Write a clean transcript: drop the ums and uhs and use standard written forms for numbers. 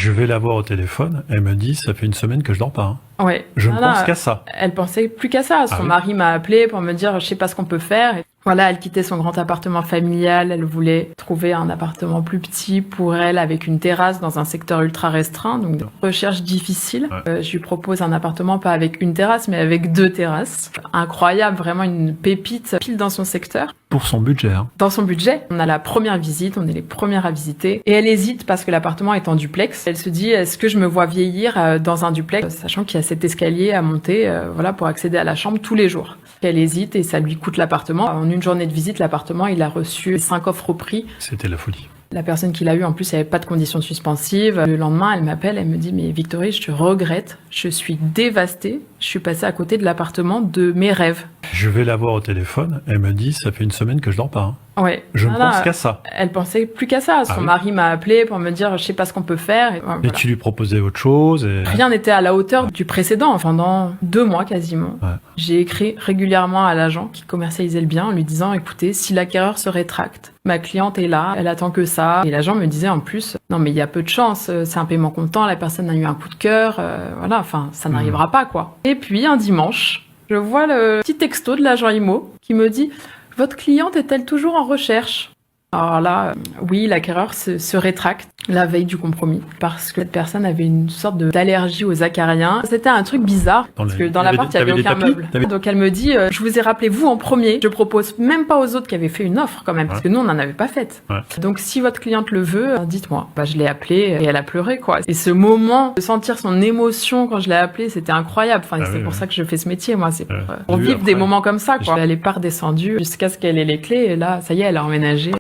Je vais la voir au téléphone, elle me dit, ça fait une semaine que je dors pas. Ouais. Je ne Non, pense non, qu'à ça. Elle pensait plus qu'à ça. Son mari m'a appelé pour me dire, je sais pas ce qu'on peut faire. Et voilà, elle quittait son grand appartement familial. Elle voulait trouver un appartement plus petit pour elle, avec une terrasse dans un secteur ultra restreint. Donc, recherche difficile. Je lui propose un appartement, pas avec une terrasse, mais avec 2 terrasses. Incroyable, vraiment une pépite pile dans son secteur. Pour son budget. Dans son budget, on a la première visite, on est les premières à visiter. Et elle hésite parce que l'appartement est en duplex. Elle se dit, est-ce que je me vois vieillir dans un duplex, sachant qu'il y a cet escalier à monter voilà, pour accéder à la chambre tous les jours. Elle hésite et ça lui coûte l'appartement. En une journée de visite, l'appartement, il a reçu 5 offres au prix. C'était la folie. La personne qui l'a eu, en plus, il n'y avait pas de conditions suspensives. Le lendemain, elle m'appelle, elle me dit « Mais Victorie, je te regrette, je suis dévastée. Je suis passée à côté de l'appartement de mes rêves. » Je vais la voir au téléphone, elle me dit, ça fait une semaine que je dors pas. Ouais. Je ne pense qu'à ça. Elle pensait plus qu'à ça. Son mari m'a appelé pour me dire, je sais pas ce qu'on peut faire. Et, voilà. Et tu lui proposais autre chose Rien n'était à la hauteur du précédent. Pendant 2 mois quasiment, j'ai écrit régulièrement à l'agent qui commercialisait le bien en lui disant, écoutez, si l'acquéreur se rétracte, ma cliente est là, elle attend que ça. Et l'agent me disait en plus, non mais il y a peu de chance, c'est un paiement comptant, la personne a eu un coup de cœur, voilà, enfin ça n'arrivera pas quoi. Et puis un dimanche, je vois le petit texto de l'agent IMO qui me dit, votre cliente est-elle toujours en recherche? Alors là, oui, l'acquéreur se rétracte la veille du compromis parce que cette personne avait une sorte d'allergie aux acariens. C'était un truc bizarre parce que dans l'appart, il n'y avait aucun meuble. Donc elle me dit, je vous ai rappelé vous en premier. Je propose même pas aux autres qui avaient fait une offre quand même parce que nous, on n'en avait pas faite. Donc si votre cliente le veut, dites-moi. Bah, je l'ai appelée et elle a pleuré quoi. Et ce moment de sentir son émotion quand je l'ai appelée, c'était incroyable. Enfin, c'est pour ça que je fais ce métier, moi. C'est pour vivre des moments comme ça quoi. Elle est pas redescendue jusqu'à ce qu'elle ait les clés et là, ça y est, elle a emménagé.